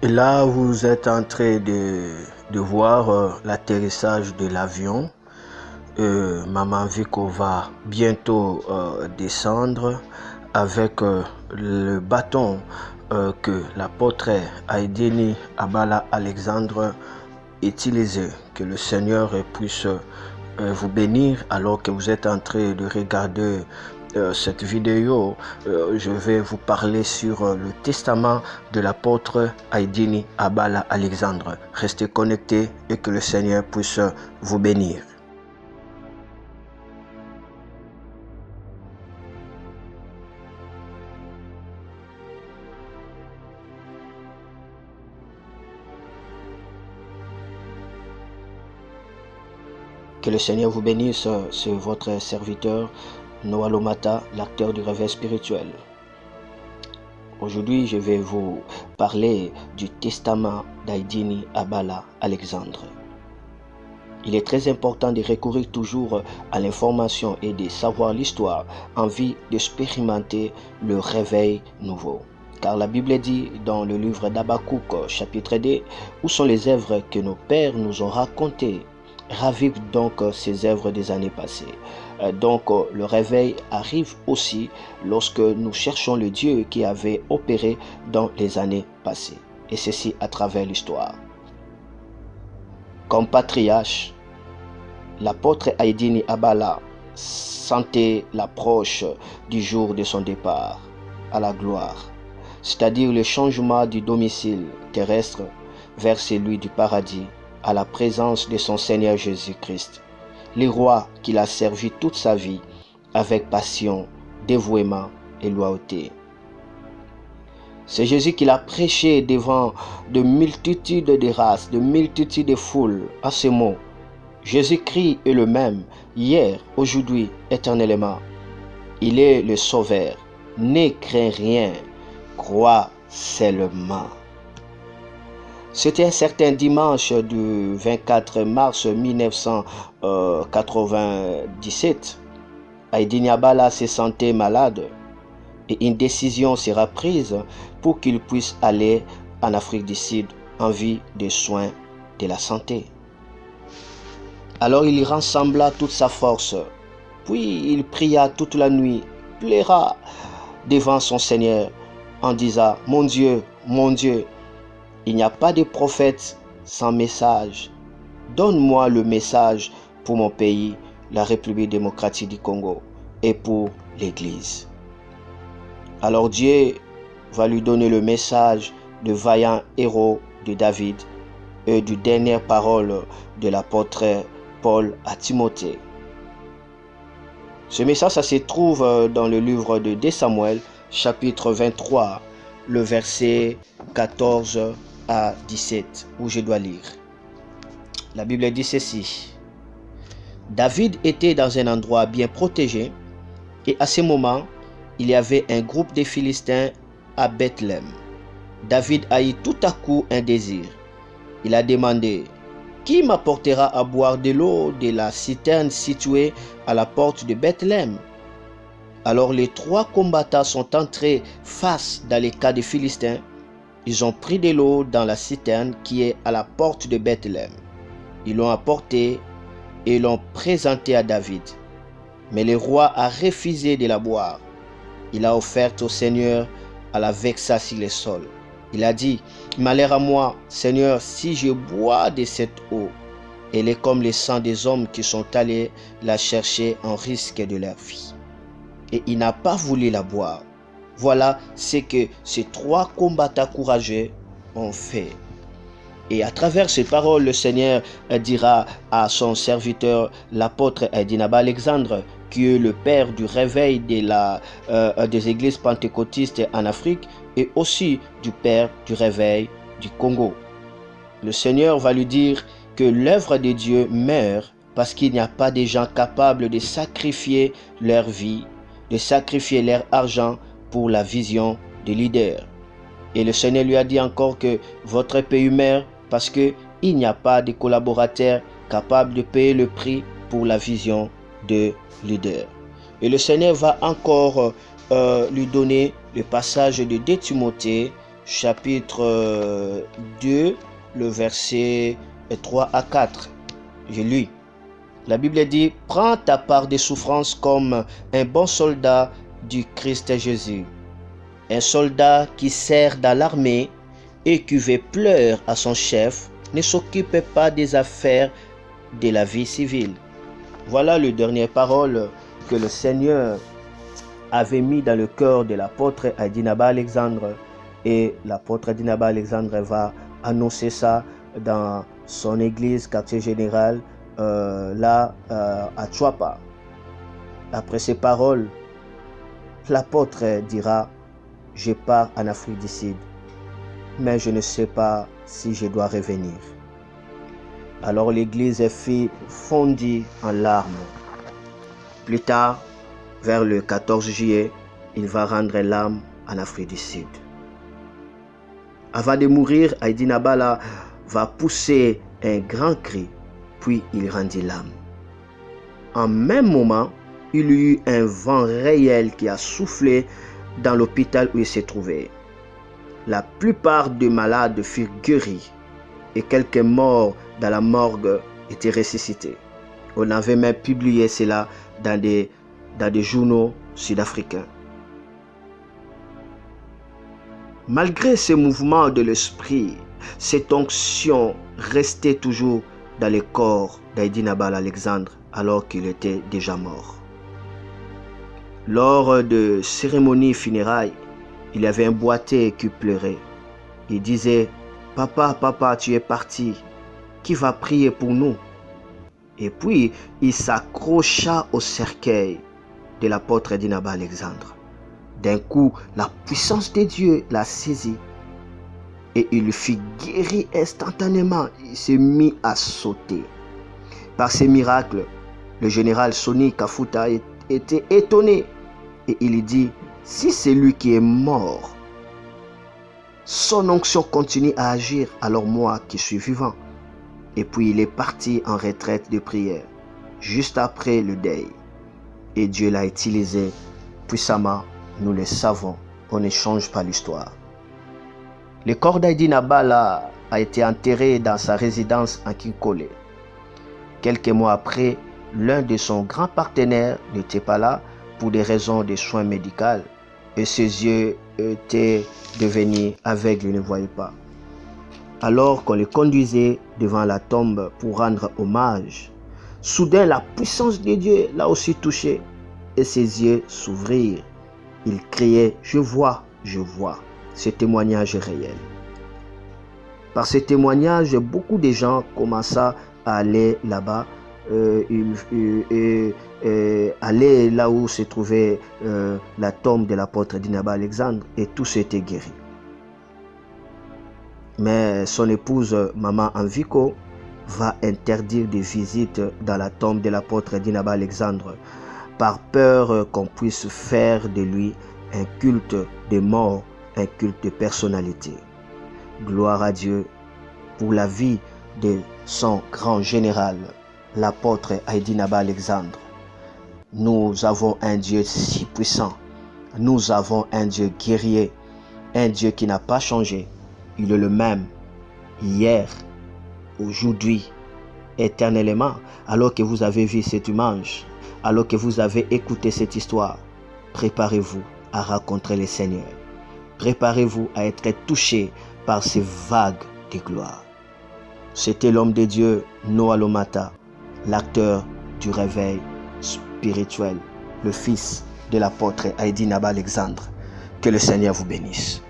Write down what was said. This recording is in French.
Et là, vous êtes en train de voir l'atterrissage de l'avion. Maman Vico va bientôt descendre avec le bâton que l'apôtre Aïdini Abala Alexandre utilisait. Que le Seigneur puisse vous bénir alors que vous êtes en train de regarder cette vidéo. Je vais vous parler sur le testament de l'apôtre Aïdini Abala Alexandre. Restez connectés et que le Seigneur puisse vous bénir. Que le Seigneur vous bénisse, c'est votre serviteur Noah Lomata, l'acteur du réveil spirituel. Aujourd'hui, je vais vous parler du testament d'Aïdini Abala Alexandre. Il est très important de recourir toujours à l'information et de savoir l'histoire en vue d'expérimenter le réveil nouveau. Car la Bible dit dans le livre d'Habakkuk, chapitre 2, où sont les œuvres que nos pères nous ont racontées. Ravive donc ces œuvres des années passées. Donc le réveil arrive aussi lorsque nous cherchons le Dieu qui avait opéré dans les années passées. Et ceci à travers l'histoire. Comme patriarche, l'apôtre Aïdini Abala sentait l'approche du jour de son départ à la gloire, c'est-à-dire le changement du domicile terrestre vers celui du paradis, à la présence de son Seigneur Jésus-Christ, le roi qu'il a servi toute sa vie avec passion, dévouement et loyauté. C'est Jésus qu'il a prêché devant de multitudes de races, de multitudes de foules. À ces mots, Jésus-Christ est le même, hier, aujourd'hui, éternellement. Il est le Sauveur. Ne crains rien, crois seulement. C'était un certain dimanche du 24 mars 1997. Aïdini Abala se sentait malade et une décision sera prise pour qu'il puisse aller en Afrique du Sud en vue des soins de la santé. Alors il rassembla toute sa force, puis il pria toute la nuit, pleura devant son Seigneur en disant « Mon Dieu, il n'y a pas de prophète sans message. Donne-moi le message pour mon pays, la République démocratique du Congo, et pour l'Église. » Alors Dieu va lui donner le message de vaillants héros de David et du dernière parole de l'apôtre Paul à Timothée. Ce message, ça se trouve dans le livre de 2 Samuel, chapitre 23, le verset 14 à 17, où je dois lire. La Bible dit ceci. David était dans un endroit bien protégé et à ce moment, il y avait un groupe de Philistins à Bethléem. David a eu tout à coup un désir. Il a demandé, qui m'apportera à boire de l'eau de la citerne située à la porte de Bethléem? Alors les trois combattants sont entrés face dans les camps des Philistins. Ils ont pris de l'eau dans la citerne qui est à la porte de Bethléem. Ils l'ont apportée et l'ont présentée à David. Mais le roi a refusé de la boire. Il a offert au Seigneur à la vexa sur le sol. Il a dit, malheur à moi, Seigneur, si je bois de cette eau. Elle est comme le sang des hommes qui sont allés la chercher en risque de leur vie. Et il n'a pas voulu la boire. Voilà ce que ces trois combattants courageux ont fait. Et à travers ces paroles, le Seigneur dira à son serviteur, l'apôtre Aïdini Abala Alexandre, qui est le père du réveil des églises pentecôtistes en Afrique et aussi du père du réveil du Congo. Le Seigneur va lui dire que l'œuvre de Dieu meurt parce qu'il n'y a pas de gens capables de sacrifier leur vie, de sacrifier leur argent pour la vision des leaders. Et le Seigneur lui a dit encore que votre pays meurt parce qu'il n'y a pas de collaborateurs capables de payer le prix pour la vision de leader. Et le Seigneur va encore lui donner le passage de 2 Timothée chapitre 2, le verset 3 à 4. Je lis. La Bible dit, « Prends ta part des souffrances comme un bon soldat du Christ Jésus. » Un soldat qui sert dans l'armée et qui veut plaire à son chef ne s'occupe pas des affaires de la vie civile. Voilà les dernières paroles que le Seigneur avait mis dans le cœur de l'apôtre Aïdinaba Alexandre. Et l'apôtre Aïdinaba Alexandre va annoncer ça dans son église quartier général à Chouapa. Après ces paroles, l'apôtre dira, « Je pars en Afrique du Sud, mais je ne sais pas si je dois revenir. » Alors l'église fut fondue en larmes. Plus tard, vers le 14 juillet, il va rendre l'âme en Afrique du Sud. Avant de mourir, Aïdinaba va pousser un grand cri, puis il rendit l'âme. En même moment, il y eut un vent réel qui a soufflé dans l'hôpital où il se trouvait. La plupart des malades furent guéris et quelques morts dans la morgue étaient ressuscités. On avait même publié cela dans des journaux sud-africains. Malgré ce mouvement de l'esprit, cette onction restait toujours dans le corps d'Aïdinaba Alexandre alors qu'il était déjà mort. Lors de cérémonies funérailles, il y avait un boiteux qui pleurait. Il disait, « Papa, papa, tu es parti. Qui va prier pour nous? » Et puis, il s'accrocha au cercueil de l'apôtre Aïdinaba Alexandre. D'un coup, la puissance de Dieu l'a saisi et il le fit guérir instantanément. Il s'est mis à sauter. Par ces miracles, le général Sonny Kafuta était étonné et il dit, si c'est lui qui est mort, son onction continue à agir, alors moi qui suis vivant. Et puis il est parti en retraite de prière, juste après le deuil. Et Dieu l'a utilisé puissamment, nous le savons, on ne change pas l'histoire. Le corps d'Aïdinaba a été enterré dans sa résidence en Kinkole. Quelques mois après, l'un de son grands partenaires n'était pas là pour des raisons de soins médicaux et ses yeux étaient devenus aveugles, il ne voyait pas. Alors qu'on le conduisait devant la tombe pour rendre hommage, soudain la puissance de Dieu l'a aussi touché et ses yeux s'ouvrirent. Il criait, « Je vois, je vois ». Ce témoignage est réel. Par ce témoignage, beaucoup de gens commençaient à aller là-bas, aller là où se trouvait la tombe de l'apôtre Aïdinaba Alexandre et tous étaient guéris. Mais son épouse, Maman Anviko, va interdire des visites dans la tombe de l'apôtre Aïdinaba Alexandre par peur qu'on puisse faire de lui un culte de mort, un culte de personnalité. Gloire à Dieu pour la vie de son grand général, l'apôtre Aïdinaba Alexandre. Nous avons un Dieu si puissant. Nous avons un Dieu guerrier, un Dieu qui n'a pas changé. Il est le même hier, aujourd'hui, éternellement. Alors que vous avez vu cette image, alors que vous avez écouté cette histoire, préparez-vous à rencontrer le Seigneur. Préparez-vous à être touché par ces vagues de gloire. C'était l'homme de Dieu, Noah Lomata, l'acteur du réveil spirituel, le fils de l'apôtre Aïdinaba Alexandre. Que le Seigneur vous bénisse.